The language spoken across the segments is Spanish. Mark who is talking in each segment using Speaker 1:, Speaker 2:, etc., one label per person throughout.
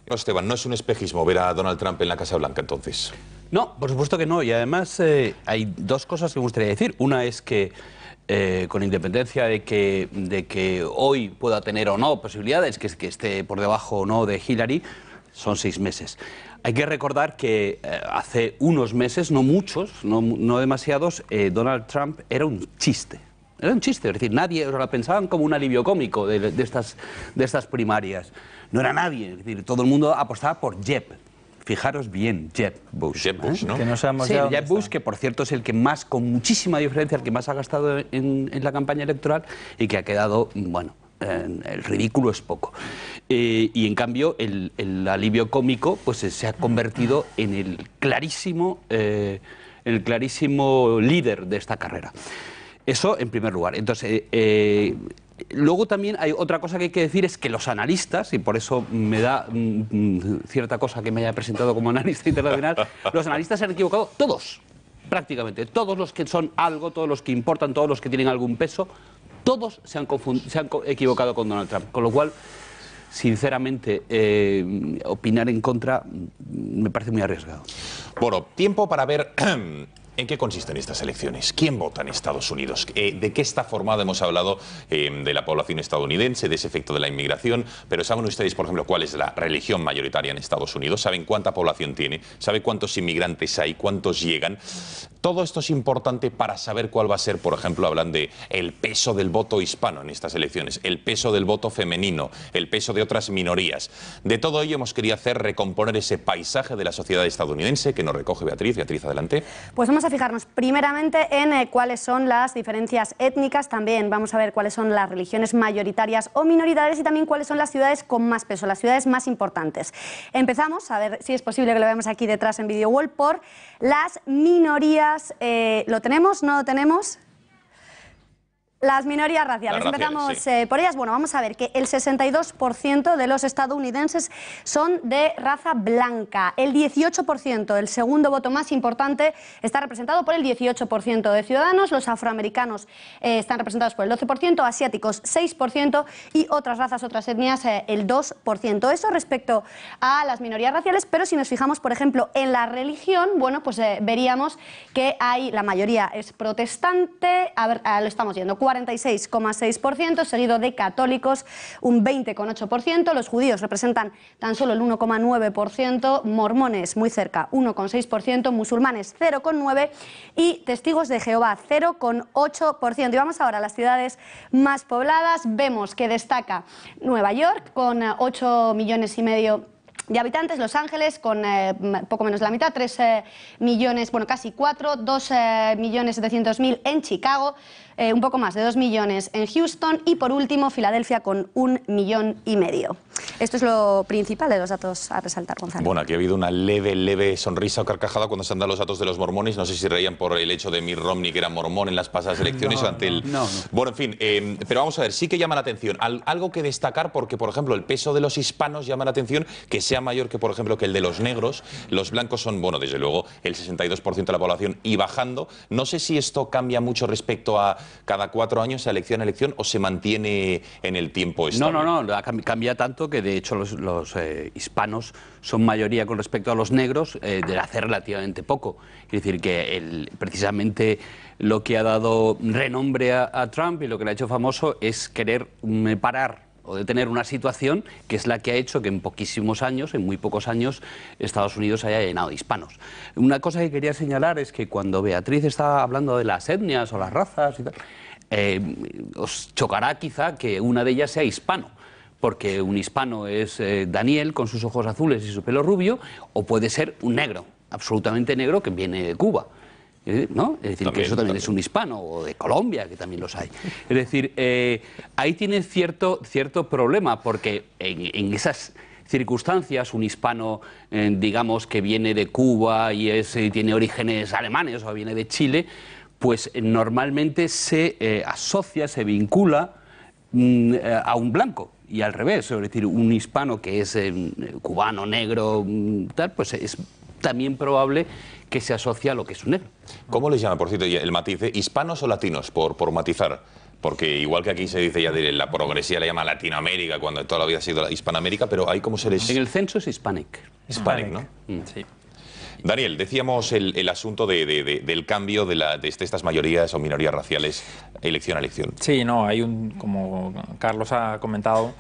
Speaker 1: No, Esteban, no es un espejismo ver a Donald Trump en la Casa Blanca, entonces.
Speaker 2: No, por supuesto que no. Y además hay dos cosas que me gustaría decir. Una es que, con independencia de que hoy pueda tener o no posibilidades, que esté por debajo o no de Hillary, son 6 meses. Hay que recordar que hace unos meses, no muchos, no demasiados, Donald Trump era un chiste. Era un chiste, es decir, nadie lo pensaban como un alivio cómico de estas primarias. No era nadie, es decir, todo el mundo apostaba por Jeb. Fijaros bien, Jeb Bush.
Speaker 1: Jeb Bush, ¿no?
Speaker 3: Que no sabemos
Speaker 2: Sí,
Speaker 3: ya dónde
Speaker 2: Jeb Bush,
Speaker 3: está.
Speaker 2: que por cierto es el que más, con muchísima diferencia, el que más ha gastado en la campaña electoral y que ha quedado, bueno, el ridículo es poco. Y en cambio el alivio cómico pues se ha convertido en el clarísimo líder de esta carrera. Eso en primer lugar. Entonces, luego también hay otra cosa que hay que decir, es que los analistas, y por eso me da cierta cosa que me haya presentado como analista internacional, los analistas se han equivocado todos, prácticamente, todos los que son algo, todos los que importan, todos los que tienen algún peso, todos se han equivocado con Donald Trump, con lo cual, sinceramente, opinar en contra me parece muy arriesgado.
Speaker 1: Bueno, tiempo para ver en qué consisten estas elecciones. ¿Quién vota en Estados Unidos? ¿De qué está formada? Hemos hablado de la población estadounidense, de ese efecto de la inmigración, pero ¿saben ustedes, por ejemplo, cuál es la religión mayoritaria en Estados Unidos? ¿Saben cuánta población tiene? ¿Saben cuántos inmigrantes hay? ¿Cuántos llegan? Todo esto es importante para saber cuál va a ser, por ejemplo, hablan de el peso del voto hispano en estas elecciones, el peso del voto femenino, el peso de otras minorías. De todo ello hemos querido recomponer ese paisaje de la sociedad estadounidense que nos recoge Beatriz. Beatriz, adelante.
Speaker 4: Pues vamos a fijarnos primeramente en cuáles son las diferencias étnicas, también vamos a ver cuáles son las religiones mayoritarias o minoritarias y también cuáles son las ciudades con más peso, las ciudades más importantes. Empezamos, a ver si es posible que lo veamos aquí detrás en Video Wall, por las minorías. ¿Lo tenemos? ¿No lo tenemos? Las minorías raciales. Empezamos por ellas. Bueno, vamos a ver que el 62% de los estadounidenses son de raza blanca. El 18%, el segundo voto más importante, está representado por el 18% de ciudadanos. Los afroamericanos están representados por el 12%, asiáticos 6% y otras razas, otras etnias el 2%. Eso respecto a las minorías raciales, pero si nos fijamos, por ejemplo, en la religión, bueno, pues veríamos que la mayoría es protestante. A ver, lo estamos viendo. 46,6%, seguido de católicos, un 20,8%. Los judíos representan tan solo el 1,9%, mormones muy cerca, 1,6%, musulmanes 0,9% y testigos de Jehová 0,8%. Y vamos ahora a las ciudades más pobladas. Vemos que destaca Nueva York con 8,5 millones de habitantes, Los Ángeles con poco menos de la mitad, 3 millones, bueno, casi 4, 2.700.000 en Chicago, un poco más de 2 millones en Houston y por último Filadelfia con 1,5 millones. Esto es lo principal de los datos a resaltar, Gonzalo.
Speaker 1: Bueno, aquí ha habido una leve sonrisa o carcajada cuando se han dado los datos de los mormones. No sé si reían por el hecho de Mitt Romney, que era mormón en las pasadas elecciones o ante el...
Speaker 2: No.
Speaker 1: Bueno, en fin, pero vamos a ver, sí que llama la atención. Algo que destacar porque, por ejemplo, el peso de los hispanos llama la atención, que sea mayor que, por ejemplo, que el de los negros. Los blancos son, bueno, desde luego, el 62% de la población y bajando. No sé si esto cambia mucho respecto a cada 4 años, elección a elección, o se mantiene en el tiempo estable.
Speaker 2: No, cambia tanto que de hecho los hispanos son mayoría con respecto a los negros de hace relativamente poco. Es decir, que precisamente lo que ha dado renombre a Trump y lo que le ha hecho famoso es querer parar o detener una situación que es la que ha hecho que en poquísimos años, en muy pocos años, Estados Unidos haya llenado de hispanos. Una cosa que quería señalar es que cuando Beatriz está hablando de las etnias o las razas y tal, os chocará quizá que una de ellas sea hispano, porque un hispano es Daniel con sus ojos azules y su pelo rubio, o puede ser un negro, absolutamente negro, que viene de Cuba, ¿no? Es decir, que eso también es un hispano, o de Colombia, que también los hay. Es decir, ahí tiene cierto problema, porque en esas circunstancias, un hispano, digamos, que viene de Cuba y tiene orígenes alemanes o viene de Chile, pues normalmente se asocia, se vincula a un blanco y al revés, es decir, un hispano que es cubano, negro, tal, pues es también probable que se asocie a lo que es un negro.
Speaker 1: ¿Cómo les llama, por cierto, el matiz? ¿Hispanos o latinos, por matizar? Porque igual que aquí se dice ya de la progresía, le llama Latinoamérica, cuando toda la vida ha sido Hispanoamérica, pero hay como seres...
Speaker 2: En el censo es Hispanic.
Speaker 1: Hispanic, ¿no?
Speaker 2: Sí.
Speaker 1: Daniel, decíamos el asunto del cambio de estas mayorías o minorías raciales elección a elección.
Speaker 3: Sí, no, como Carlos ha comentado,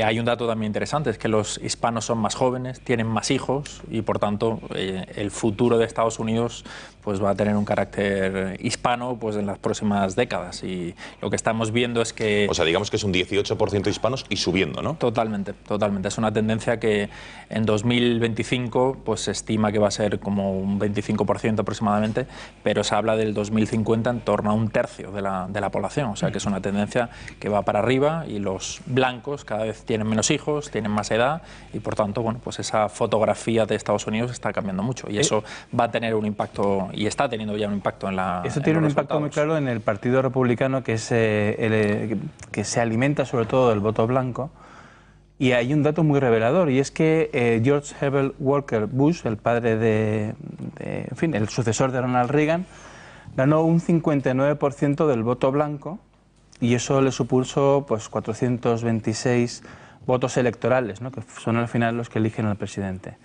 Speaker 3: hay un dato también interesante, es que los hispanos son más jóvenes, tienen más hijos y por tanto el futuro de Estados Unidos pues va a tener un carácter hispano pues en las próximas décadas, y lo que estamos viendo es que...
Speaker 1: O sea, digamos que es un 18% hispanos y subiendo, ¿no?
Speaker 3: Totalmente, totalmente. Es una tendencia que en 2025 pues se estima que va a ser como un 25% aproximadamente, pero se habla del 2050 en torno a un tercio de la población, o sea que es una tendencia que va para arriba, y los blancos cada vez tienen menos hijos, tienen más edad, y por tanto, bueno, pues esa fotografía de Estados Unidos está cambiando mucho, y eso va a tener un impacto, y está teniendo ya un impacto en la...
Speaker 5: Eso tiene un impacto muy claro en el Partido Republicano, que se alimenta sobre todo del voto blanco, y hay un dato muy revelador, y es que George Herbert Walker Bush, el padre en fin, el sucesor de Ronald Reagan, ganó un 59% del voto blanco, y eso le supuso pues 426 votos electorales, ¿no?, que son al final los que eligen al presidente.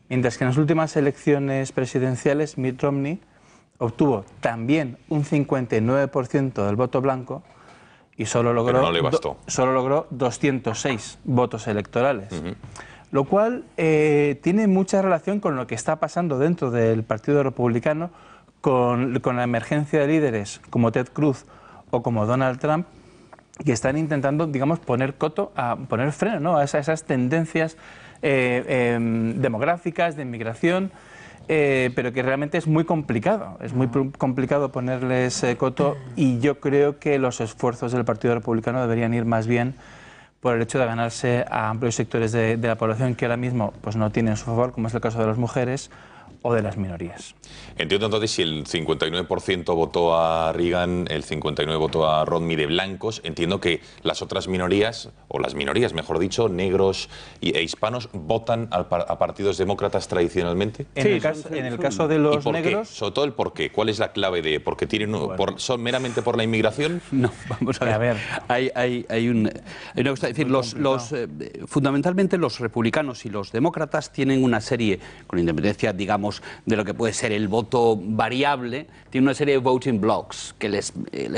Speaker 5: Mientras que en las últimas elecciones presidenciales Mitt Romney obtuvo también un 59% del voto blanco y solo logró,
Speaker 1: pero no le bastó.
Speaker 5: Solo logró 206 votos electorales. Lo cual tiene mucha relación con lo que está pasando dentro del Partido Republicano, con la emergencia de líderes como Ted Cruz o como Donald Trump, que están intentando, digamos, poner freno, ¿no?, a esas tendencias demográficas, de inmigración, pero que realmente es muy complicado. Es muy complicado ponerles coto, y yo creo que los esfuerzos del Partido Republicano deberían ir más bien por el hecho de ganarse a amplios sectores de la población que ahora mismo pues no tienen su favor, como es el caso de las mujeres o de las minorías.
Speaker 1: Entiendo entonces, si el 59% votó a Reagan, el 59% votó a Romney de blancos, entiendo que las otras minorías, o las minorías, mejor dicho, negros e hispanos, votan a partidos demócratas tradicionalmente.
Speaker 5: En el caso de los negros...
Speaker 1: ¿Qué? Sobre todo el por qué. ¿Cuál es la clave de por qué tienen, son meramente por la inmigración?
Speaker 2: No, vamos a ver. Hay una cosa, es decir, fundamentalmente los republicanos y los demócratas tienen una serie, con independencia, digamos, de lo que puede ser el voto variable, tiene una serie de voting blocks que les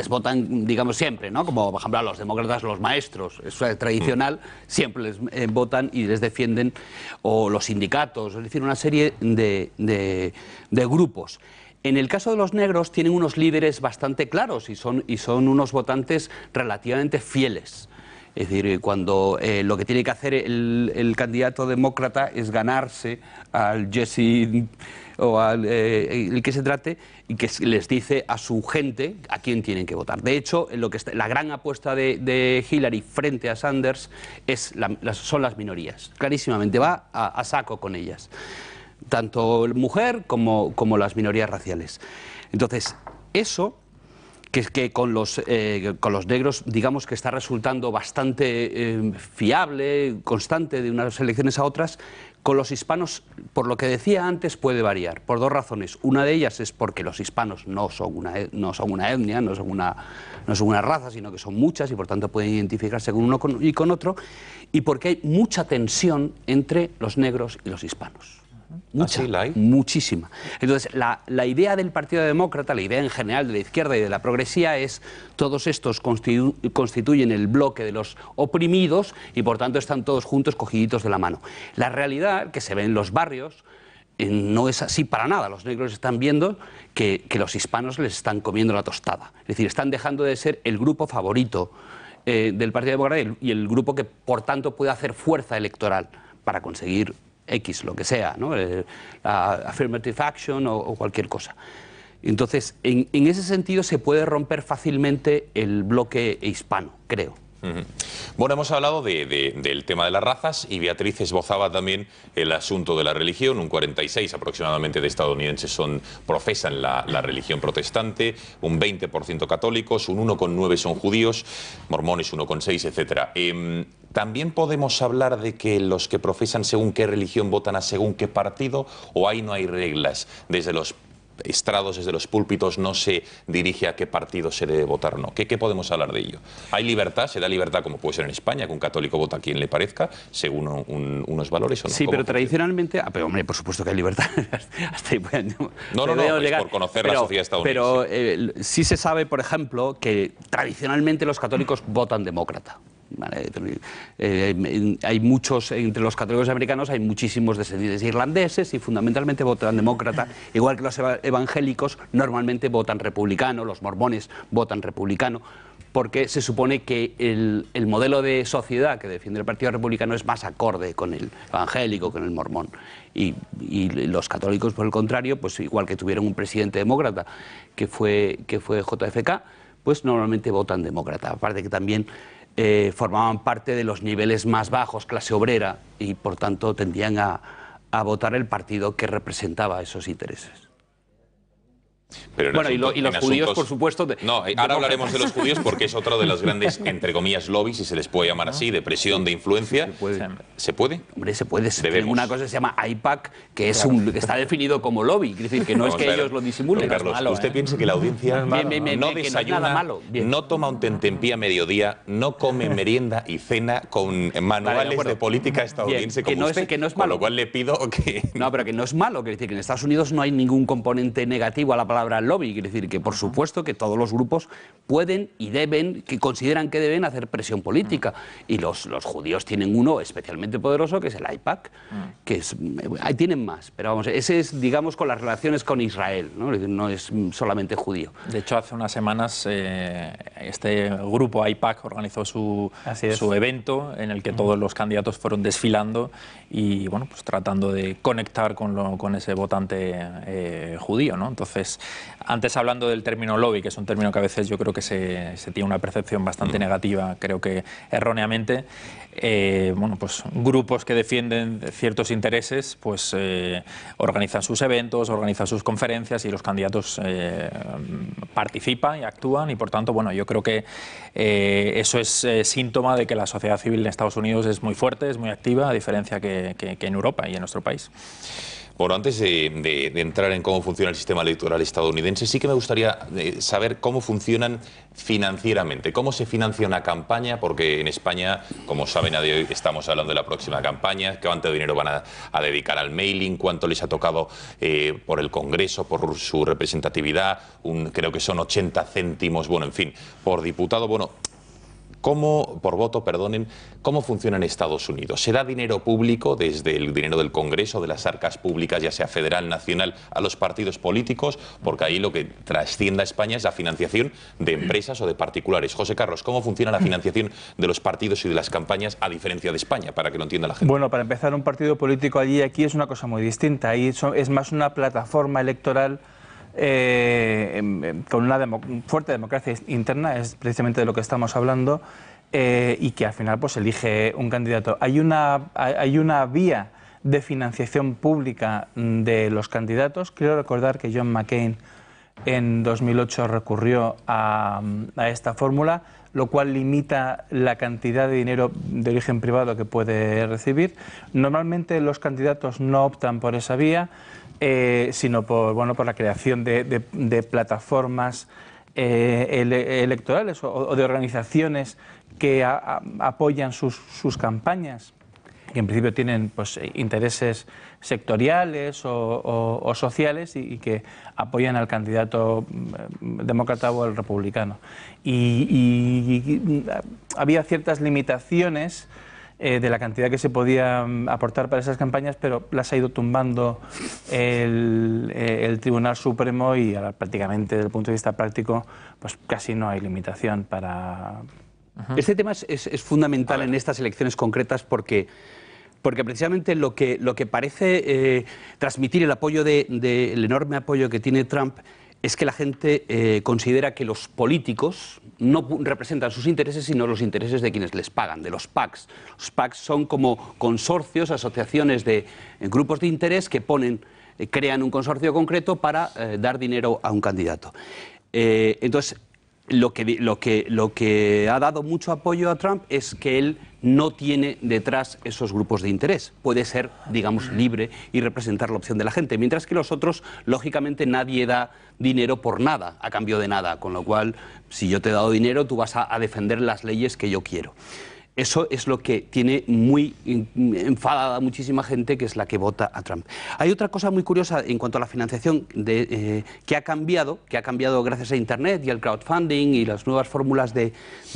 Speaker 2: votan, digamos, siempre, ¿no? Como, por ejemplo, a los demócratas, los maestros, es tradicional, siempre les votan y les defienden, o los sindicatos, es decir, una serie de grupos. En el caso de los negros tienen unos líderes bastante claros y son unos votantes relativamente fieles. Es decir, cuando lo que tiene que hacer el candidato demócrata es ganarse al Jesse o al el que se trate, y que les dice a su gente a quién tienen que votar. De hecho, la gran apuesta de Hillary frente a Sanders son las minorías. Clarísimamente va a saco con ellas, tanto mujer como las minorías raciales. Entonces, eso... que con los negros, digamos que está resultando bastante fiable, constante de unas elecciones a otras. Con los hispanos, por lo que decía antes, puede variar, por dos razones. Una de ellas es porque los hispanos no son una etnia, no son una raza, sino que son muchas, y por tanto pueden identificarse con uno y con otro, y porque hay mucha tensión entre los negros y los hispanos. Mucha, muchísima. Entonces, la idea del Partido Demócrata, la idea en general de la izquierda y de la progresía es: todos estos constituyen el bloque de los oprimidos y por tanto están todos juntos cogiditos de la mano. La realidad que se ve en los barrios no es así para nada. Los negros están viendo que los hispanos les están comiendo la tostada. Es decir, están dejando de ser el grupo favorito del Partido Demócrata y el grupo que por tanto puede hacer fuerza electoral para conseguir X, lo que sea, ¿no? La affirmative action o cualquier cosa. Entonces, en ese sentido se puede romper fácilmente el bloque hispano, creo.
Speaker 1: Bueno, hemos hablado del tema de las razas, y Beatriz esbozaba también el asunto de la religión. Un 46 aproximadamente de estadounidenses profesan la religión protestante, un 20% católicos, un 1,9 son judíos, mormones 1,6, etcétera. ¿También podemos hablar de que los que profesan según qué religión votan a según qué partido, o ahí no hay reglas? Desde los estrados, desde los púlpitos, no se dirige a qué partido se debe votar o no. ¿Qué podemos hablar de ello? ¿Hay libertad? ¿Se da libertad como puede ser en España, que un católico vota a quien le parezca, según unos valores o no?
Speaker 2: Sí, pero tradicionalmente... pero hombre, por supuesto que hay libertad. Hasta ahí
Speaker 1: no, es por conocer la sociedad estadounidense.
Speaker 2: Pero sí se sabe, por ejemplo, que tradicionalmente los católicos votan demócrata. Vale, hay muchos, entre los católicos americanos hay muchísimos descendientes irlandeses y fundamentalmente votan demócrata, igual que los evangélicos normalmente votan republicano, los mormones votan republicano, porque se supone que el modelo de sociedad que defiende el Partido Republicano es más acorde con el evangélico, con el mormón. Y los católicos, por el contrario, pues igual que tuvieron un presidente demócrata que fue JFK, pues normalmente votan demócrata. Aparte que también formaban parte de los niveles más bajos, clase obrera, y por tanto tendían a votar el partido que representaba esos intereses.
Speaker 1: Pero
Speaker 2: bueno, y los judíos, por supuesto...
Speaker 1: No, ahora hablaremos de los judíos porque es otro de los grandes, entre comillas, lobbies, si se les puede llamar así, de presión, de influencia. ¿Se puede?
Speaker 2: Hombre, se puede. Una cosa se llama AIPAC, que es que está definido como lobby, es decir, que no es que ellos lo disimulen.
Speaker 1: Carlos, usted piensa que la audiencia no desayuna, no toma un tentempié a mediodía, no come merienda y cena con manuales de política estadounidense como usted,
Speaker 2: que no es
Speaker 1: con
Speaker 2: malo.
Speaker 1: lo cual le pido que...
Speaker 2: No, pero que no es malo, quiere decir que en Estados Unidos no hay ningún componente negativo a la palabra lobby, quiere decir que por supuesto que todos los grupos pueden y deben, que consideran que deben hacer presión política, y los judíos tienen uno especialmente poderoso que es el AIPAC, que es, ahí tienen más, pero vamos, ese es, digamos, con las relaciones con Israel, no es solamente judío.
Speaker 3: De hecho, hace unas semanas este grupo AIPAC organizó su evento en el que todos los candidatos fueron desfilando y bueno, pues tratando de conectar con ese votante judío, ¿no? Entonces, antes hablando del término lobby, que es un término que a veces yo creo que se tiene una percepción bastante negativa, creo que erróneamente, bueno, pues grupos que defienden ciertos intereses pues organizan sus eventos, organizan sus conferencias y los candidatos participan y actúan, y por tanto, bueno, yo creo que eso es síntoma de que la sociedad civil en Estados Unidos es muy fuerte, es muy activa, a diferencia que en Europa y en nuestro país.
Speaker 1: Bueno, antes de entrar en cómo funciona el sistema electoral estadounidense, sí que me gustaría saber cómo funcionan financieramente, cómo se financia una campaña, porque en España, como saben, a día de hoy estamos hablando de la próxima campaña, cuánto dinero van a dedicar al mailing, cuánto les ha tocado por el Congreso, por su representatividad, creo que son 80 céntimos, bueno, en fin, por diputado, bueno... por voto, perdonen, ¿cómo funciona en Estados Unidos? ¿Se da dinero público desde el dinero del Congreso, de las arcas públicas, ya sea federal, nacional, a los partidos políticos? Porque ahí lo que trasciende a España es la financiación de empresas o de particulares. José Carlos, ¿cómo funciona la financiación de los partidos y de las campañas a diferencia de España, para que lo entienda la gente?
Speaker 5: Bueno, para empezar, un partido político allí y aquí es una cosa muy distinta. Ahí es más una plataforma electoral con una fuerte democracia interna, es precisamente de lo que estamos hablando, y que al final pues elige un candidato. Hay una vía de financiación pública de los candidatos. Quiero recordar que John McCain en 2008 recurrió a esta fórmula, lo cual limita la cantidad de dinero de origen privado que puede recibir. Normalmente los candidatos no optan por esa vía, sino por la creación de plataformas electorales o de organizaciones que apoyan sus campañas, que en principio tienen pues, intereses sectoriales o sociales y que apoyan al candidato demócrata o al republicano. Y había ciertas limitaciones de la cantidad que se podía aportar para esas campañas, pero las ha ido tumbando el Tribunal Supremo y ahora prácticamente desde el punto de vista práctico pues casi no hay limitación para...
Speaker 2: Este tema es fundamental en estas elecciones concretas porque precisamente lo que parece transmitir el apoyo el enorme apoyo que tiene Trump es que la gente considera que los políticos no representan sus intereses, sino los intereses de quienes les pagan, de los PACs. Los PACs son como consorcios, asociaciones de grupos de interés que crean un consorcio concreto para dar dinero a un candidato. Entonces, lo que ha dado mucho apoyo a Trump es que él no tiene detrás esos grupos de interés. Puede ser, digamos, libre y representar la opción de la gente, mientras que los otros, lógicamente, nadie da dinero por nada, a cambio de nada, con lo cual, si yo te he dado dinero, tú vas a defender las leyes que yo quiero. Eso es lo que tiene muy enfadada a muchísima gente, que es la que vota a Trump. Hay otra cosa muy curiosa en cuanto a la financiación que ha cambiado gracias a Internet y al crowdfunding y las nuevas fórmulas de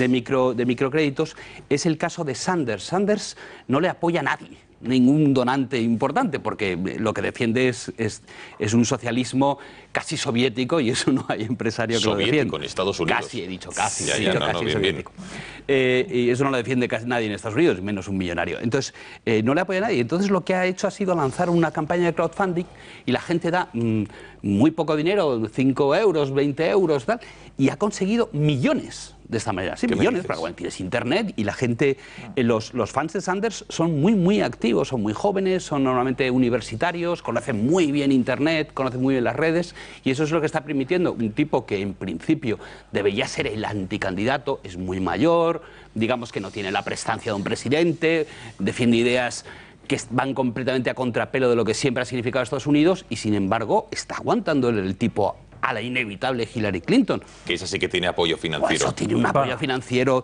Speaker 2: microcréditos, es el caso de Sanders. Sanders no le apoya a nadie, ningún donante importante, porque lo que defiende es un socialismo casi soviético, y eso no hay empresario que lo defienda.
Speaker 1: Soviético en Estados Unidos.
Speaker 2: Casi, he dicho casi,
Speaker 1: bien,
Speaker 2: soviético. Y eso no lo defiende casi nadie en Estados Unidos, menos un millonario. Entonces, no le apoya a nadie. Entonces, lo que ha hecho ha sido lanzar una campaña de crowdfunding, y la gente da muy poco dinero, 5 euros, 20 euros, tal, y ha conseguido millones de esta manera. Sí, millones, pero bueno, tienes Internet, y la gente, los fans de Sanders son muy activos, son muy jóvenes, son normalmente universitarios, conocen muy bien Internet, conocen muy bien las redes, y eso es lo que está permitiendo un tipo que en principio debería ser el anticandidato, es muy mayor, digamos que no tiene la prestancia de un presidente, defiende ideas que van completamente a contrapelo de lo que siempre ha significado Estados Unidos, y sin embargo está aguantando el tipo a la inevitable Hillary Clinton.
Speaker 1: Que esa sí que tiene apoyo financiero.
Speaker 2: Pues eso, tiene un apoyo financiero,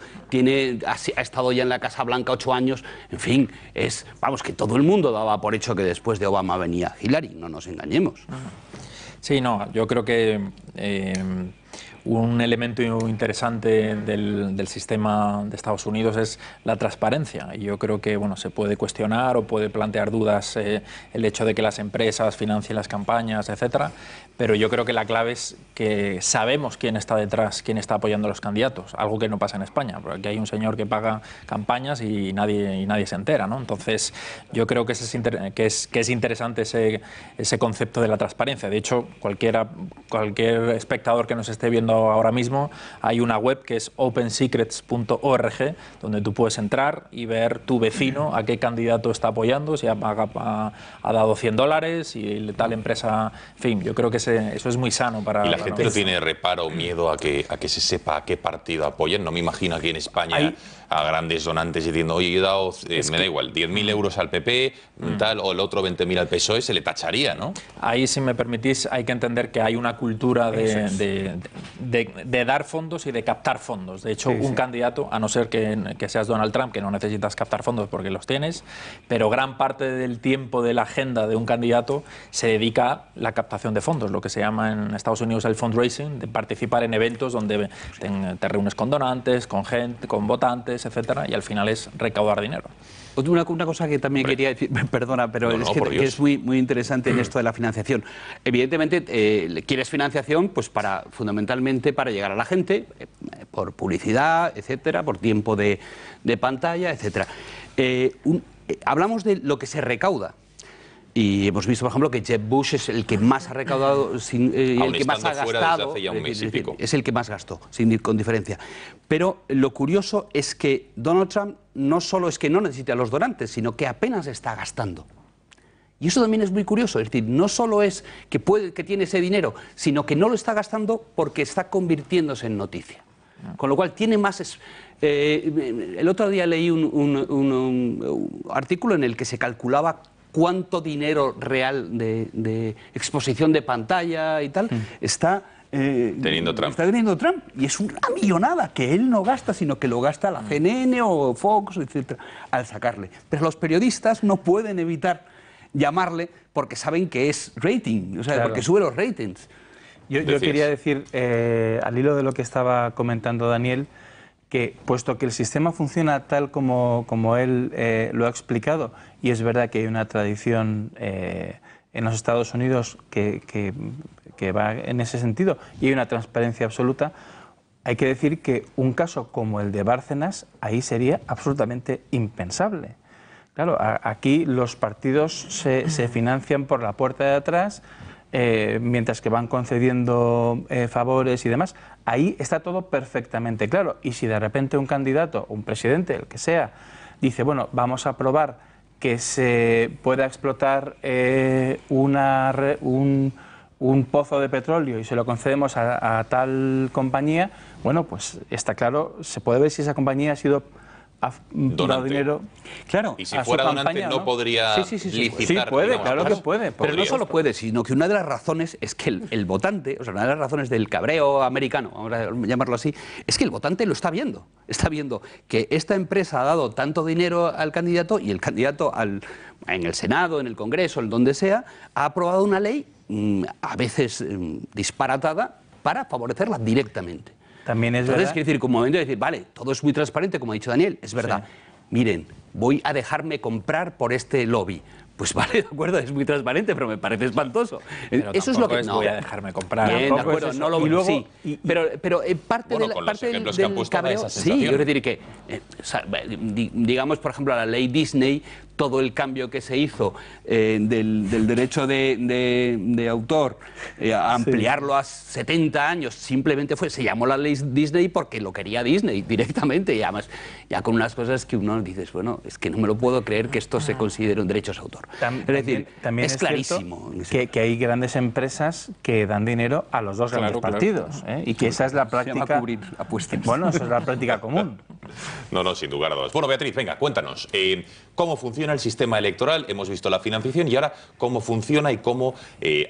Speaker 2: ha estado ya en la Casa Blanca 8 años, en fin, vamos, que todo el mundo daba por hecho que después de Obama venía Hillary, no nos engañemos.
Speaker 3: Sí, no, yo creo que un elemento interesante del sistema de Estados Unidos es la transparencia, y yo creo que se puede cuestionar o puede plantear dudas el hecho de que las empresas financien las campañas, etcétera, pero yo creo que la clave es que sabemos quién está detrás, quién está apoyando a los candidatos, algo que no pasa en España, porque aquí hay un señor que paga campañas y nadie se entera, ¿no? Entonces, yo creo que es interesante ese concepto de la transparencia. De hecho, cualquier espectador que nos esté viendo ahora mismo, hay una web que es opensecrets.org, donde tú puedes entrar y ver tu vecino a qué candidato está apoyando, si ha dado $100 y tal empresa, en fin, yo creo que eso es muy sano para...
Speaker 1: ¿Y la gente no tiene reparo o miedo a que se sepa a qué partido apoyan? No me imagino aquí en España a grandes donantes diciendo, oye, he dado, me da igual, 10.000 euros al PP, tal, o el otro 20.000 al PSOE, se le tacharía, ¿no?
Speaker 3: Ahí, si me permitís, hay que entender que hay una cultura de dar fondos y de captar fondos. De hecho, un candidato, a no ser que seas Donald Trump, que no necesitas captar fondos porque los tienes, pero gran parte del tiempo de la agenda de un candidato se dedica a la captación de fondos, lo que se llama en Estados Unidos el fundraising, de participar en eventos donde te reúnes con donantes, con gente, con votantes, etcétera, y al final es recaudar dinero.
Speaker 2: Una cosa que también quería decir, perdona, pero que es muy interesante en esto de la financiación. Evidentemente, quieres financiación pues fundamentalmente para llegar a la gente, por publicidad, etcétera, por tiempo de pantalla, etcétera. Hablamos de lo que se recauda. Y hemos visto, por ejemplo, que Jeb Bush es el que más ha recaudado, el que más ha gastado, es el que más gastó, con diferencia. Pero lo curioso es que Donald Trump no solo es que no necesita a los donantes, sino que apenas está gastando. Y eso también es muy curioso, es decir, no solo es que tiene ese dinero, sino que no lo está gastando porque está convirtiéndose en noticia. Con lo cual tiene más... el otro día leí un artículo en el que se calculaba cuánto dinero real de exposición de pantalla y tal está
Speaker 1: teniendo Trump.
Speaker 2: Está teniendo Trump. Y es una millonada que él no gasta, sino que lo gasta la CNN o Fox, etcétera, al sacarle. Pero los periodistas no pueden evitar llamarle porque saben que es rating, o sea, claro, porque sube los ratings.
Speaker 5: Yo quería decir, al hilo de lo que estaba comentando Daniel, que puesto que el sistema funciona tal como él lo ha explicado, y es verdad que hay una tradición en los Estados Unidos que va en ese sentido, y hay una transparencia absoluta, hay que decir que un caso como el de Bárcenas, ahí sería absolutamente impensable. Claro, aquí los partidos se financian por la puerta de atrás, mientras que van concediendo favores y demás. Ahí está todo perfectamente claro. Y si de repente un candidato, un presidente, el que sea, dice, bueno, vamos a probar que se pueda explotar un un pozo de petróleo y se lo concedemos a tal compañía, bueno, pues está claro, se puede ver si esa compañía ha sido dado dinero.
Speaker 2: Claro,
Speaker 1: y si fuera donante no podría licitar.
Speaker 5: Sí, puede,
Speaker 1: digamos,
Speaker 5: claro que puede.
Speaker 2: Pero no solo puede, sino que una de las razones es que el votante, o sea, una de las razones del cabreo americano, vamos a llamarlo así, es que el votante lo está viendo. Está viendo que esta empresa ha dado tanto dinero al candidato y el candidato en el Senado, en el Congreso, en donde sea, ha aprobado una ley a veces disparatada para favorecerla directamente.
Speaker 5: También es
Speaker 2: Entonces,
Speaker 5: verdad.
Speaker 2: quiero decir, como momento de decir, vale, todo es muy transparente, como ha dicho Daniel, es verdad.
Speaker 5: Sí.
Speaker 2: Miren, voy a dejarme comprar por este lobby. Pues vale, de acuerdo, es muy transparente, pero me parece espantoso.
Speaker 3: Pero
Speaker 2: eso es lo que
Speaker 3: no voy a dejarme comprar.
Speaker 2: Bien, de
Speaker 5: Tampoco es
Speaker 2: acuerdo,
Speaker 5: eso.
Speaker 2: no lo
Speaker 5: Y luego-
Speaker 2: sí. Pero parte
Speaker 1: Bueno,
Speaker 2: del,
Speaker 1: con los
Speaker 2: parte
Speaker 1: ejemplos que han
Speaker 2: del
Speaker 1: puesto da
Speaker 2: cabreo,
Speaker 1: esa
Speaker 2: sí,
Speaker 1: sensación.
Speaker 2: es decir que, digamos, por ejemplo, a la ley Disney, todo el cambio que se hizo del derecho de autor a ampliarlo a 70 años, simplemente se llamó la ley Disney porque lo quería Disney directamente, y además ya con unas cosas que uno dices, bueno, es que no me lo puedo creer que esto se considere un derecho de autor. Es decir,
Speaker 5: también
Speaker 2: es clarísimo.
Speaker 5: que hay grandes empresas que dan dinero a los dos grandes partidos, ¿eh? Y que esa es la
Speaker 2: Se llama
Speaker 5: práctica.
Speaker 2: cubrir apuestas.
Speaker 5: Bueno, esa es la práctica común.
Speaker 1: No, sin lugar a dudas. Bueno, Beatriz, venga, cuéntanos. ¿Cómo funciona el sistema electoral? Hemos visto la financiación y ahora cómo funciona y cómo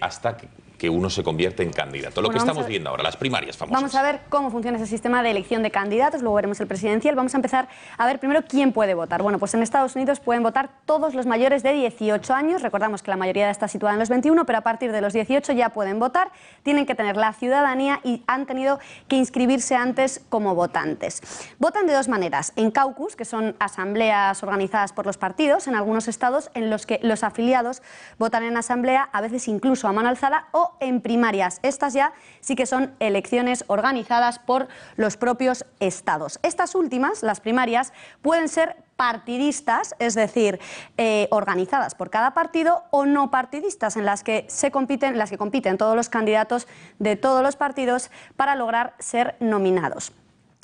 Speaker 1: hasta que uno se convierte en candidato. Lo
Speaker 4: Bueno,
Speaker 1: que
Speaker 4: vamos
Speaker 1: estamos
Speaker 4: a ver.
Speaker 1: viendo ahora, las primarias famosas.
Speaker 4: Vamos a ver cómo funciona ese sistema de elección de candidatos, luego veremos el presidencial. Vamos a empezar a ver primero quién puede votar. Bueno, pues en Estados Unidos pueden votar todos los mayores de 18 años. Recordamos que la mayoría está situada en los 21, pero a partir de los 18 ya pueden votar. Tienen que tener la ciudadanía y han tenido que inscribirse antes como votantes. Votan de dos maneras: en caucus, que son asambleas organizadas por los partidos, en algunos estados en los que los afiliados votan en asamblea, a veces incluso a mano alzada, o en primarias. Estas ya sí que son elecciones organizadas por los propios estados. Estas últimas, las primarias, pueden ser partidistas, es decir, organizadas por cada partido, o no partidistas, en las que compiten todos los candidatos de todos los partidos para lograr ser nominados.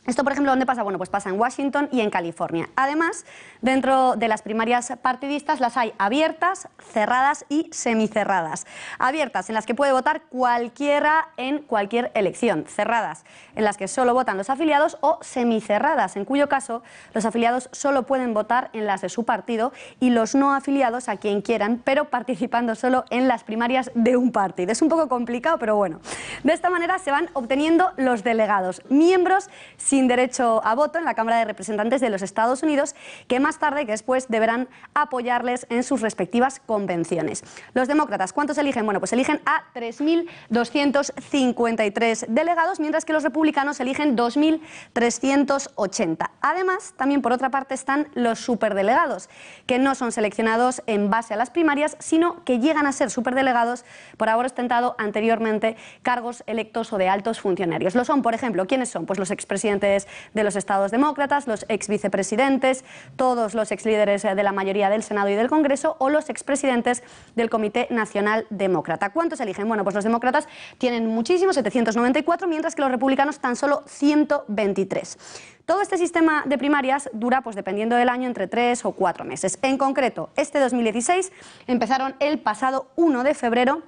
Speaker 4: Esto, por ejemplo, ¿dónde pasa? Bueno, pues pasa en Washington y en California. Además, dentro de las primarias partidistas las hay abiertas, cerradas y semicerradas. Abiertas, en las que puede votar cualquiera en cualquier elección. Cerradas, en las que solo votan los afiliados, o semicerradas, en cuyo caso los afiliados solo pueden votar en las de su partido y los no afiliados a quien quieran, pero participando solo en las primarias de un partido. Es un poco complicado, pero bueno. De esta manera se van obteniendo los delegados, miembros sin derecho a voto en la Cámara de Representantes de los Estados Unidos, que más tarde que después deberán apoyarles en sus respectivas convenciones. Los demócratas, ¿cuántos eligen? Bueno, pues eligen a 3.253 delegados, mientras que los republicanos eligen 2.380. Además, también por otra parte están los superdelegados, que no son seleccionados en base a las primarias, sino que llegan a ser superdelegados por haber ostentado anteriormente cargos electos o de altos funcionarios. Lo son, por ejemplo, ¿quiénes son? Pues los expresidentes de los estados demócratas, los exvicepresidentes, todos los exlíderes de la mayoría del Senado y del Congreso, o los expresidentes del Comité Nacional Demócrata. ¿Cuántos eligen? Bueno, pues los demócratas tienen muchísimos, 794, mientras que los republicanos tan solo 123. Todo este sistema de primarias dura, pues dependiendo del año, entre 3 o 4 meses. En concreto, este 2016 empezaron el pasado 1 de febrero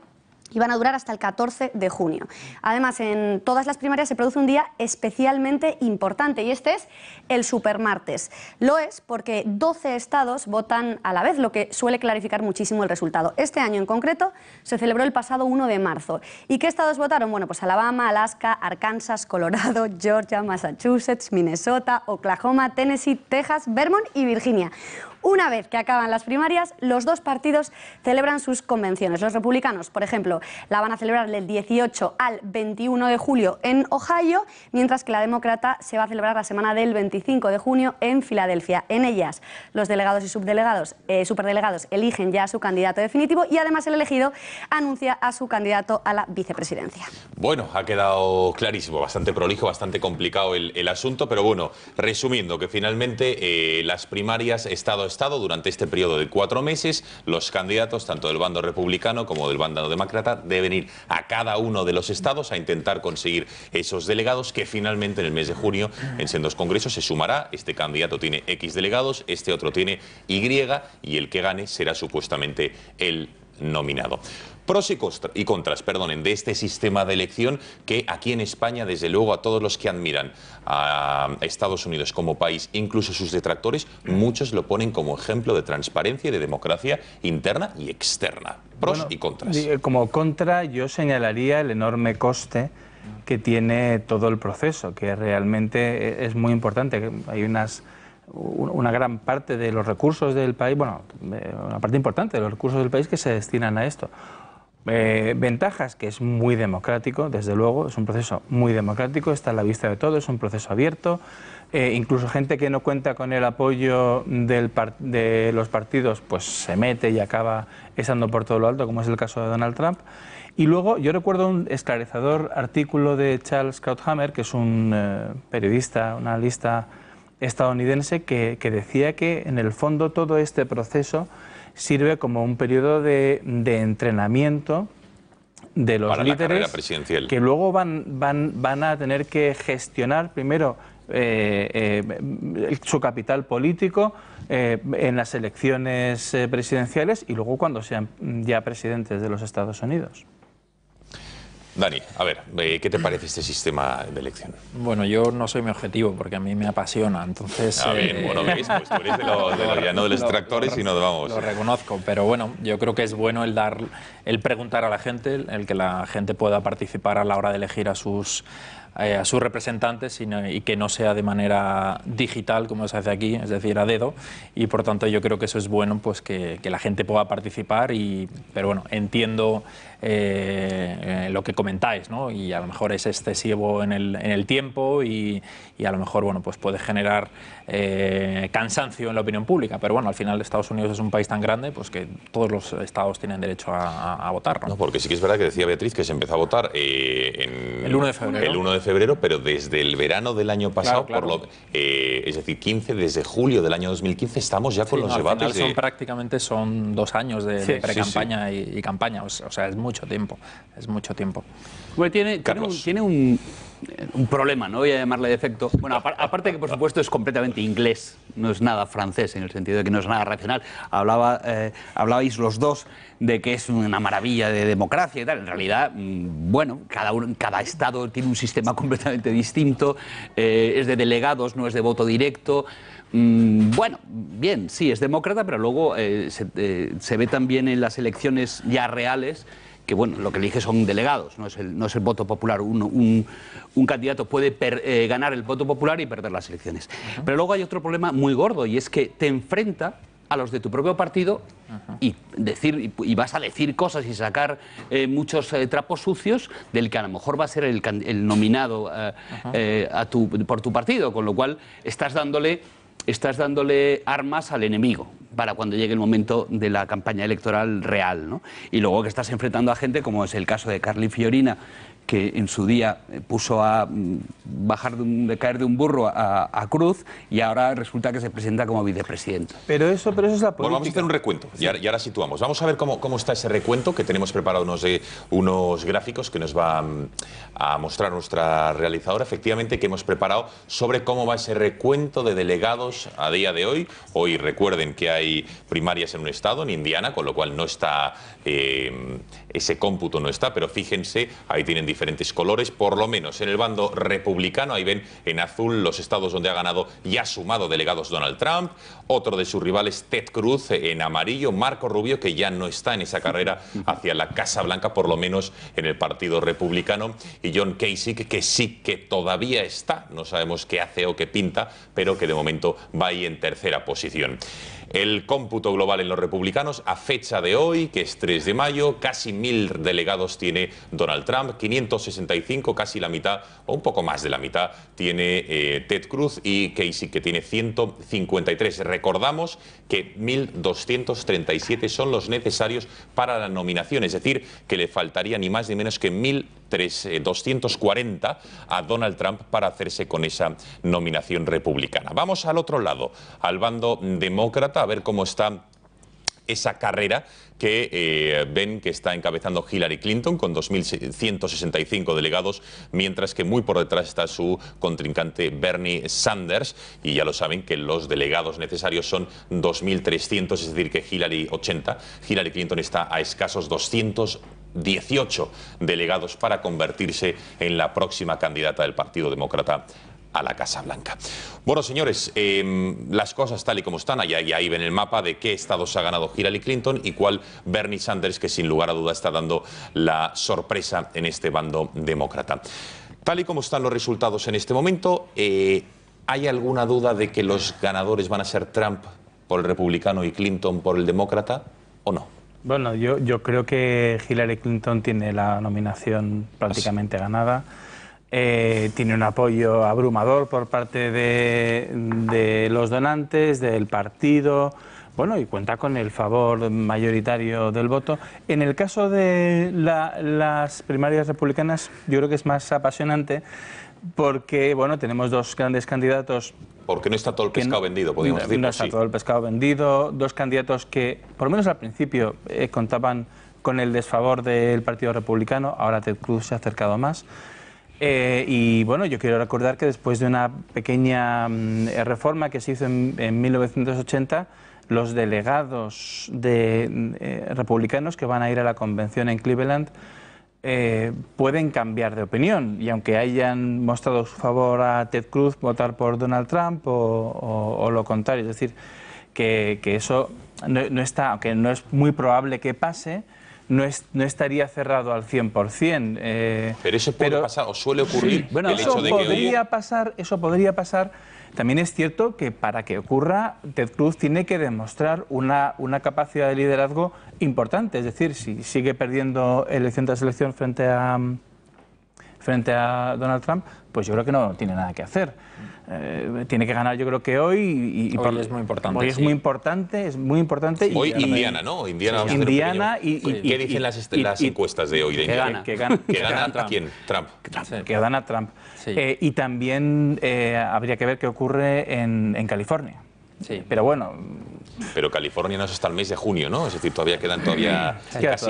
Speaker 4: y van a durar hasta el 14 de junio. Además, en todas las primarias se produce un día especialmente importante, y este es el supermartes. Lo es porque 12 estados votan a la vez, lo que suele clarificar muchísimo el resultado. Este año en concreto se celebró el pasado 1 de marzo. ¿Y qué estados votaron? Bueno, pues Alabama, Alaska, Arkansas, Colorado, Georgia, Massachusetts, Minnesota, Oklahoma, Tennessee, Texas, Vermont y Virginia. Una vez que acaban las primarias, los dos partidos celebran sus convenciones. Los republicanos, por ejemplo, la van a celebrar del 18 al 21 de julio en Ohio, mientras que la demócrata se va a celebrar la semana del 25 de junio en Filadelfia. En ellas, los delegados y superdelegados eligen ya a su candidato definitivo, y además el elegido anuncia a su candidato a la vicepresidencia.
Speaker 1: Bueno, ha quedado clarísimo, bastante prolijo, bastante complicado el asunto, pero bueno, resumiendo que finalmente las primarias estado a estado durante este periodo de 4 meses, los candidatos, tanto del bando republicano como del bando demócrata, deben ir a cada uno de los estados a intentar conseguir esos delegados, que finalmente en el mes de junio en sendos congresos se sumará. Este candidato tiene X delegados, este otro tiene Y, y el que gane será supuestamente el nominado. Pros y contras, perdonen, de este sistema de elección que aquí en España, desde luego, a todos los que admiran a Estados Unidos como país, incluso sus detractores, muchos lo ponen como ejemplo de transparencia y de democracia interna y externa. Pros y contras.
Speaker 5: Como contra, yo señalaría el enorme coste que tiene todo el proceso, que realmente es muy importante. Hay una gran parte de los recursos del país, bueno, una parte importante de los recursos del país que se destinan a esto. Ventajas, que es muy democrático, desde luego, es un proceso muy democrático, está a la vista de todo, es un proceso abierto. Incluso gente que no cuenta con el apoyo de los partidos, pues se mete y acaba estando por todo lo alto, como es el caso de Donald Trump. Y luego yo recuerdo un esclarecedor artículo de Charles Krauthammer, que es un periodista, un analista estadounidense, que decía que en el fondo todo este proceso sirve como un periodo de entrenamiento de los líderes que luego van a tener que gestionar primero su capital político en las elecciones presidenciales y luego cuando sean ya presidentes de los Estados Unidos.
Speaker 1: Dani, a ver, ¿qué te parece este sistema de elección?
Speaker 3: Bueno, yo no soy mi objetivo porque a mí me apasiona, entonces...
Speaker 1: bien, bueno, veis, pues tú eres ya no de los tractores, sino de vamos...
Speaker 3: Lo reconozco, pero bueno, yo creo que es bueno el preguntar a la gente, el que la gente pueda participar a la hora de elegir a sus representantes y que no sea de manera digital como se hace aquí, es decir, a dedo, y por tanto yo creo que eso es bueno, pues que la gente pueda participar, pero bueno, entiendo lo que comentáis, ¿no? Y a lo mejor es excesivo en el tiempo y a lo mejor, bueno, pues puede generar cansancio en la opinión pública, pero bueno, al final Estados Unidos es un país tan grande, pues que todos los estados tienen derecho a votar, ¿no?
Speaker 1: No, porque sí que es verdad que decía Beatriz que se empezó a votar el
Speaker 3: 1 de febrero.
Speaker 1: El 1 de febrero, pero desde el verano del año pasado,
Speaker 3: claro.
Speaker 1: Es decir, desde julio del año 2015 estamos ya con los debates.
Speaker 3: Al final prácticamente son 2 años de pre-campaña y campaña, o sea, es mucho tiempo, es mucho tiempo.
Speaker 2: Bueno, tiene un problema, no voy a llamarle defecto. Bueno, aparte que por supuesto es completamente inglés, no es nada francés en el sentido de que no es nada racional. Hablabais los dos de que es una maravilla de democracia y tal. En realidad, bueno, cada estado tiene un sistema completamente distinto, es de delegados, no es de voto directo. Bueno, bien, sí, es demócrata, pero luego se ve también en las elecciones ya reales que bueno, lo que elige son delegados, no es el voto popular. Un candidato puede ganar el voto popular y perder las elecciones. Pero luego hay otro problema muy gordo y es que te enfrenta a los de tu propio partido y vas a decir cosas y sacar muchos trapos sucios del que a lo mejor va a ser el nominado por tu partido, con lo cual estás dándole armas al enemigo para cuando llegue el momento de la campaña electoral real, ¿no? Y luego que estás enfrentando a gente como es el caso de Carly Fiorina, que en su día puso a caer de un burro a Cruz y ahora resulta que se presenta como vicepresidenta.
Speaker 5: Pero eso es la política.
Speaker 1: Bueno, vamos a hacer un recuento y ahora situamos. Vamos a ver cómo está ese recuento, que tenemos preparado unos gráficos que nos va a mostrar nuestra realizadora, efectivamente, que hemos preparado sobre cómo va ese recuento de delegados a día de hoy. Hoy recuerden que hay primarias en un estado, en Indiana, con lo cual no está, ese cómputo no está, pero fíjense, ahí tienen diferentes colores, por lo menos en el bando republicano, ahí ven en azul los estados donde ha ganado y ha sumado delegados Donald Trump, otro de sus rivales Ted Cruz en amarillo, Marco Rubio, que ya no está en esa carrera hacia la Casa Blanca, por lo menos en el Partido Republicano, y John Kasich, que sí que todavía está, no sabemos qué hace o qué pinta, pero que de momento va ahí en tercera posición. El cómputo global en los republicanos a fecha de hoy, que es 3 de mayo, casi 1000 delegados tiene Donald Trump, 565, casi la mitad, o un poco más de la mitad, tiene Ted Cruz, y Kasich, que tiene 153. Recordamos que 1237 son los necesarios para la nominación, es decir, que le faltaría ni más ni menos que 1240 a Donald Trump para hacerse con esa nominación republicana. Vamos al otro lado, al bando demócrata, a ver cómo está esa carrera que ven que está encabezando Hillary Clinton con 2.165 delegados, mientras que muy por detrás está su contrincante Bernie Sanders, y ya lo saben que los delegados necesarios son 2.300, es decir que Hillary 80, Hillary Clinton está a escasos 218 delegados para convertirse en la próxima candidata del Partido Demócrata a la Casa Blanca. Bueno, señores, las cosas tal y como están, ahí ven el mapa de qué estados ha ganado Hillary Clinton y cuál Bernie Sanders, que sin lugar a duda está dando la sorpresa en este bando demócrata. Tal y como están los resultados en este momento, ¿hay alguna duda de que los ganadores van a ser Trump por el republicano y Clinton por el demócrata o no?
Speaker 5: Bueno, yo creo que Hillary Clinton tiene la nominación prácticamente ganada. Tiene un apoyo abrumador por parte de los donantes, del partido, bueno, y cuenta con el favor mayoritario del voto. En el caso de las primarias republicanas, yo creo que es más apasionante porque, bueno, tenemos dos grandes candidatos.
Speaker 1: Porque no está todo el pescado vendido, podríamos decir.
Speaker 5: No está todo el pescado vendido, dos candidatos que, por lo menos al principio, contaban con el desfavor del Partido Republicano, ahora Ted Cruz se ha acercado más. Y bueno, yo quiero recordar que después de una pequeña reforma que se hizo en 1980, los delegados republicanos que van a ir a la convención en Cleveland pueden cambiar de opinión, y aunque hayan mostrado su favor a Ted Cruz, votar por Donald Trump o lo contrario. Es decir, que eso no está, aunque no es muy probable que pase, no estaría cerrado al 100%.
Speaker 1: Pero eso puede pasar, o suele ocurrir,
Speaker 5: sí. Bueno,
Speaker 1: el hecho de que...
Speaker 5: Eso podría pasar. También es cierto que para que ocurra, Ted Cruz tiene que demostrar una capacidad de liderazgo importante. Es decir, si sigue perdiendo elección tras elección frente a Donald Trump, pues yo creo que no tiene nada que hacer. Tiene que ganar, yo creo que hoy.
Speaker 3: Hoy es muy importante.
Speaker 5: Hoy es muy importante.
Speaker 1: Sí. Hoy Indiana, ¿no? Indiana,
Speaker 5: sí. Indiana
Speaker 1: ¿qué dicen las encuestas de hoy de Indiana?
Speaker 5: Que gana
Speaker 1: ¿A quién? Trump.
Speaker 5: Sí. Que gana Trump. Sí. Y también habría que ver qué ocurre en California.
Speaker 3: Sí.
Speaker 5: Pero bueno...
Speaker 1: Pero California no es hasta el mes de junio, ¿no? Es decir, todavía quedan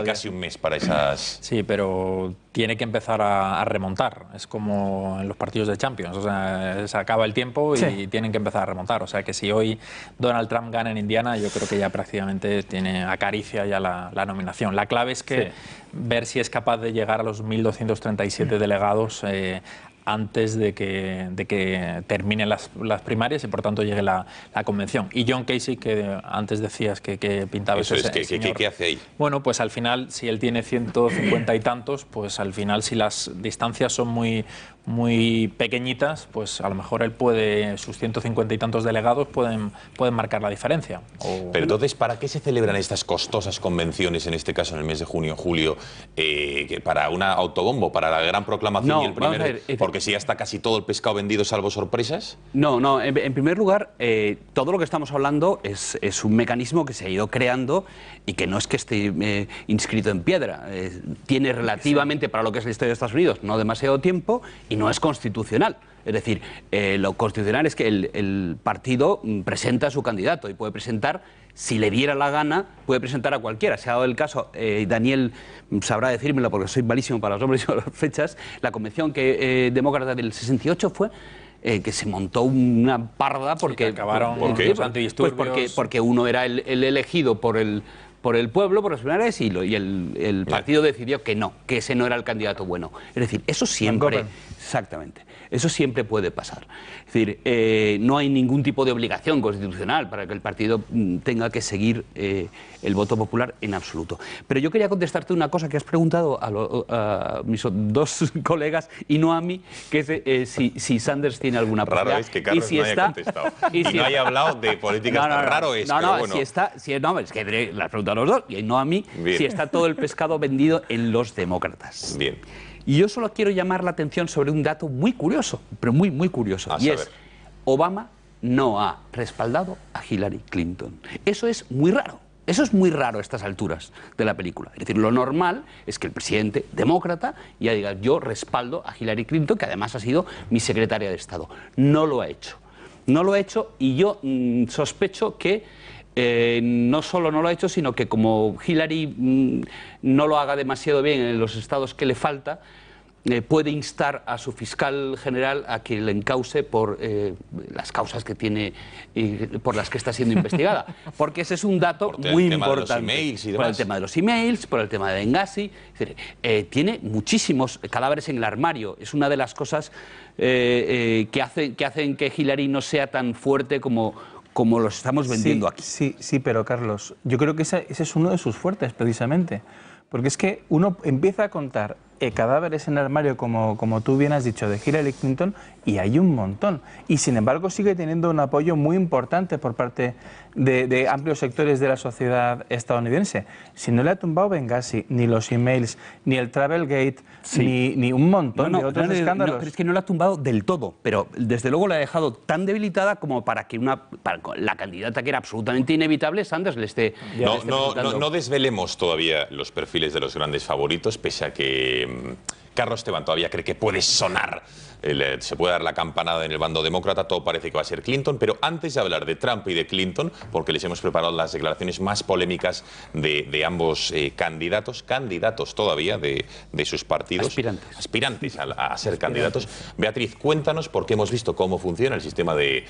Speaker 1: casi un mes para esas...
Speaker 3: Sí, pero tiene que empezar a remontar. Es como en los partidos de Champions. O sea, se acaba el tiempo y tienen que empezar a remontar. O sea, que si hoy Donald Trump gana en Indiana, yo creo que ya prácticamente acaricia ya la nominación. La clave es que ver si es capaz de llegar a los 1.237 delegados antes de que terminen las primarias y por tanto llegue la convención. Y John Casey, que antes decías que pintaba
Speaker 1: eso, ¿qué hace ahí?
Speaker 3: Bueno, pues al final, si él tiene 150 y tantos, pues al final, si las distancias son muy pequeñitas, pues a lo mejor él sus 150 y tantos delegados pueden marcar la diferencia.
Speaker 1: Pero entonces, ¿para qué se celebran estas costosas convenciones, en este caso en el mes de junio, julio, para una autobombo, para la gran proclamación y el primero? Porque si ya está casi todo el pescado vendido, salvo sorpresas.
Speaker 2: No, en primer lugar, todo lo que estamos hablando es un mecanismo que se ha ido creando y que no es que esté inscrito en piedra. Tiene relativamente, para lo que es la historia de Estados Unidos, no demasiado tiempo y no es constitucional. Es decir, lo constitucional es que el partido presenta a su candidato y puede presentar, si le diera la gana, puede presentar a cualquiera. Se ha dado el caso, Daniel sabrá decírmelo porque soy malísimo para los nombres y las fechas, la convención demócrata del 68 fue que se montó una parda porque
Speaker 3: acabaron los antidisturbios.
Speaker 2: Pues porque uno era el elegido por el pueblo, por las primarias, y el partido decidió que ese no era el candidato bueno. Es decir, eso siempre... Exactamente. Eso siempre puede pasar. Es decir, no hay ningún tipo de obligación constitucional para que el partido tenga que seguir el voto popular en absoluto. Pero yo quería contestarte una cosa que has preguntado a mis dos colegas y no a mí, que es si Sanders tiene alguna
Speaker 1: probabilidad. Raro es que Carlos no haya contestado. Y no haya hablado de políticas tan raro es.
Speaker 2: No,
Speaker 1: bueno.
Speaker 2: es que las preguntas a los dos y no a mí. Bien. Si está todo el pescado vendido en los demócratas.
Speaker 1: Bien.
Speaker 2: Y yo solo quiero llamar la atención sobre un dato muy curioso, pero muy, muy curioso. Y es, Obama no ha respaldado a Hillary Clinton. Eso es muy raro. Eso es muy raro a estas alturas de la película. Es decir, lo normal es que el presidente demócrata ya diga, yo respaldo a Hillary Clinton, que además ha sido mi secretaria de Estado. No lo ha hecho. No lo ha hecho y yo sospecho que no solo no lo ha hecho, sino que como Hillary no lo haga demasiado bien en los estados que le falta, puede instar a su fiscal general a que le encauce por las causas que tiene y por las que está siendo investigada. Porque ese es un dato muy importante. Por el tema de los emails, por el tema de Benghazi. Es decir, tiene muchísimos cadáveres en el armario. Es una de las cosas que hacen que Hillary no sea tan fuerte como los estamos vendiendo aquí.
Speaker 5: Sí, pero Carlos, yo creo que ese es uno de sus fuertes, precisamente. Porque es que uno empieza a contar cadáveres en el armario, como tú bien has dicho, de Hillary Clinton, y hay un montón. Y sin embargo sigue teniendo un apoyo muy importante por parte de amplios sectores de la sociedad estadounidense. Si no le ha tumbado Benghazi, ni los emails, ni el Travelgate, ni un montón de otros escándalos.
Speaker 2: Pero es que no la ha tumbado del todo, pero desde luego la ha dejado tan debilitada como para que la candidata, que era absolutamente inevitable, Sanders, le esté...
Speaker 1: No desvelemos todavía los perfiles de los grandes favoritos, pese a que Carlos Esteban todavía cree que puede sonar, se puede dar la campanada en el bando demócrata, todo parece que va a ser Clinton, pero antes de hablar de Trump y de Clinton, porque les hemos preparado las declaraciones más polémicas de ambos candidatos todavía de sus partidos. Aspirantes a ser candidatos. Beatriz, cuéntanos, porque hemos visto cómo funciona el sistema de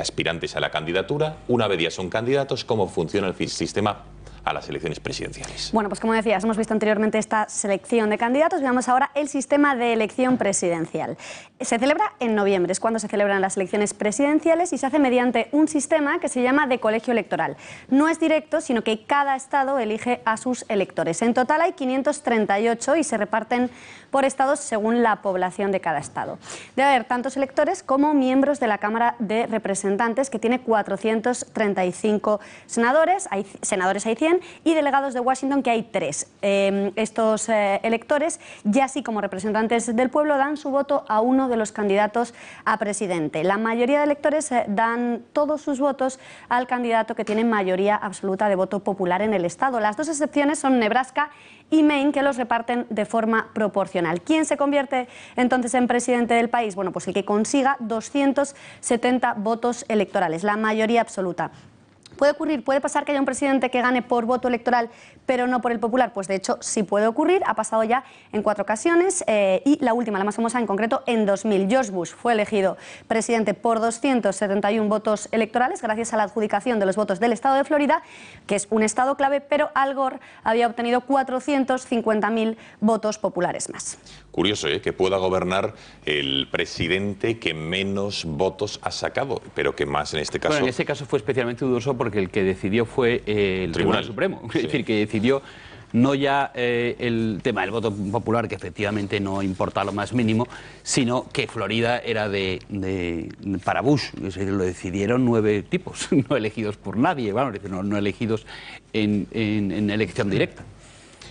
Speaker 1: aspirantes a la candidatura. Una vez ya son candidatos, cómo funciona el sistema a las elecciones presidenciales.
Speaker 4: Bueno, pues como decías, hemos visto anteriormente esta selección de candidatos, veamos ahora el sistema de elección presidencial. Se celebra en noviembre, es cuando se celebran las elecciones presidenciales y se hace mediante un sistema que se llama de colegio electoral. No es directo, sino que cada estado elige a sus electores. En total hay 538 y se reparten por estados según la población de cada estado. Debe haber tantos electores como miembros de la Cámara de Representantes, que tiene 435 senadores, hay 100, y delegados de Washington, que hay 3. Estos electores, ya así como representantes del pueblo, dan su voto a uno de los candidatos a presidente. La mayoría de electores dan todos sus votos al candidato que tiene mayoría absoluta de voto popular en el estado. Las dos excepciones son Nebraska y Maine, que los reparten de forma proporcional. ¿Quién se convierte entonces en presidente del país? Bueno, pues el que consiga 270 votos electorales, la mayoría absoluta. ¿Puede ocurrir? ¿Puede pasar que haya un presidente que gane por voto electoral pero no por el popular? Pues de hecho sí puede ocurrir, ha pasado ya en 4 ocasiones y la última, la más famosa en concreto, en 2000. George Bush fue elegido presidente por 271 votos electorales gracias a la adjudicación de los votos del estado de Florida, que es un estado clave, pero Al Gore había obtenido 450.000 votos populares más.
Speaker 1: Curioso, que pueda gobernar el presidente que menos votos ha sacado, pero que más en este caso...
Speaker 2: Bueno, en este caso fue especialmente dudoso porque el que decidió fue el Tribunal Supremo. Sí. Es decir, que decidió no ya el tema del voto popular, que efectivamente no importa lo más mínimo, sino que Florida era para Bush. Es decir, lo decidieron 9 tipos, no elegidos por nadie, bueno, no elegidos en elección directa.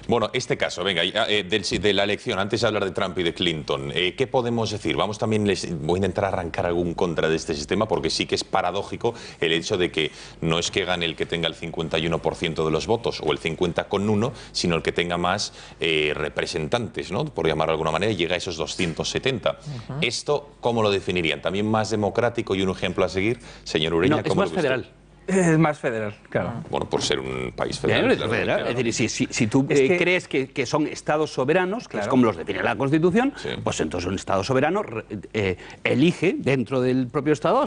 Speaker 1: Bueno, este caso, venga, de la elección, antes de hablar de Trump y de Clinton, ¿qué podemos decir? Vamos también, voy a intentar arrancar algún contra de este sistema, porque sí que es paradójico el hecho de que no es que gane el que tenga el 51% de los votos o el 50,1, sino el que tenga más representantes, ¿no? Por llamarlo de alguna manera, y llega a esos 270. ¿Esto cómo lo definirían? ¿También más democrático y un ejemplo a seguir? Señor Ureña,
Speaker 2: no, es más federal.
Speaker 5: Es más federal, claro.
Speaker 1: Bueno, por ser un país federal.
Speaker 2: Claro. Es decir, si tú crees que son estados soberanos, que es como los define la Constitución, pues entonces un estado soberano elige dentro del propio estado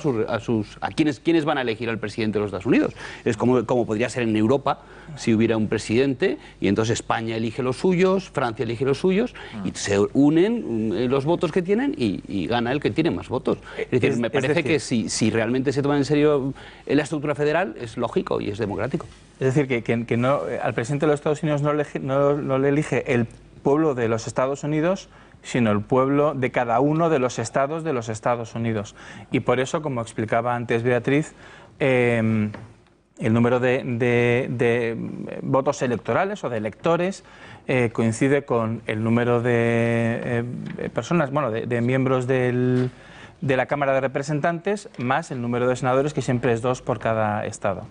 Speaker 2: a quienes van a elegir al presidente de los Estados Unidos. Es como podría ser en Europa si hubiera un presidente y entonces España elige los suyos, Francia elige los suyos y se unen los votos que tienen y gana el que tiene más votos. Es decir, me parece que si realmente se toma en serio la estructura federal, es lógico y es democrático.
Speaker 5: Es decir, que no, al presidente de los Estados Unidos no le elige el pueblo de los Estados Unidos, sino el pueblo de cada uno de los Estados Unidos. Y por eso, como explicaba antes Beatriz, el número de votos electorales o de electores coincide con el número de personas, bueno, de miembros de la Cámara de Representantes más el número de senadores, que siempre es 2 por cada estado.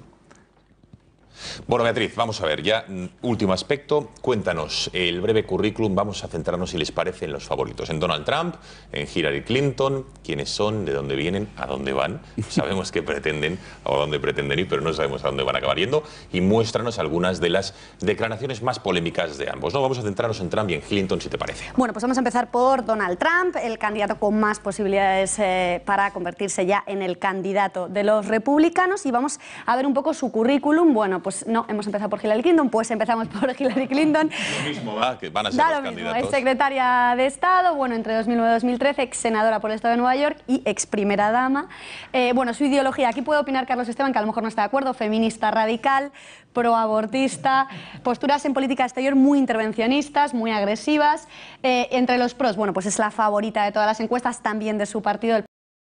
Speaker 1: Bueno, Beatriz, vamos a ver, ya último aspecto, cuéntanos el breve currículum, vamos a centrarnos, si les parece, en los favoritos, en Donald Trump, en Hillary Clinton, quiénes son, de dónde vienen, a dónde van, sabemos qué pretenden o a dónde pretenden ir, pero no sabemos a dónde van a acabar yendo, y muéstranos algunas de las declaraciones más polémicas de ambos, ¿no? Vamos a centrarnos en Trump y en Clinton, si te parece.
Speaker 4: Bueno, pues vamos a empezar por Donald Trump, el candidato con más posibilidades para convertirse ya en el candidato de los republicanos, y vamos a ver un poco su currículum. Bueno, pues no, hemos empezado por Hillary Clinton, pues empezamos por Hillary Clinton.
Speaker 1: Lo mismo, ¿va? Que van a ser
Speaker 4: Da
Speaker 1: los
Speaker 4: lo mismo,
Speaker 1: candidatos.
Speaker 4: es secretaria de Estado, bueno, entre 2009 y 2013, ex senadora por el Estado de Nueva York y ex primera dama. Bueno, su ideología, aquí puede opinar Carlos Esteban, que a lo mejor no está de acuerdo, feminista radical, proabortista, posturas en política exterior muy intervencionistas, muy agresivas. Entre los pros, bueno, pues es la favorita de todas las encuestas, también de su partido,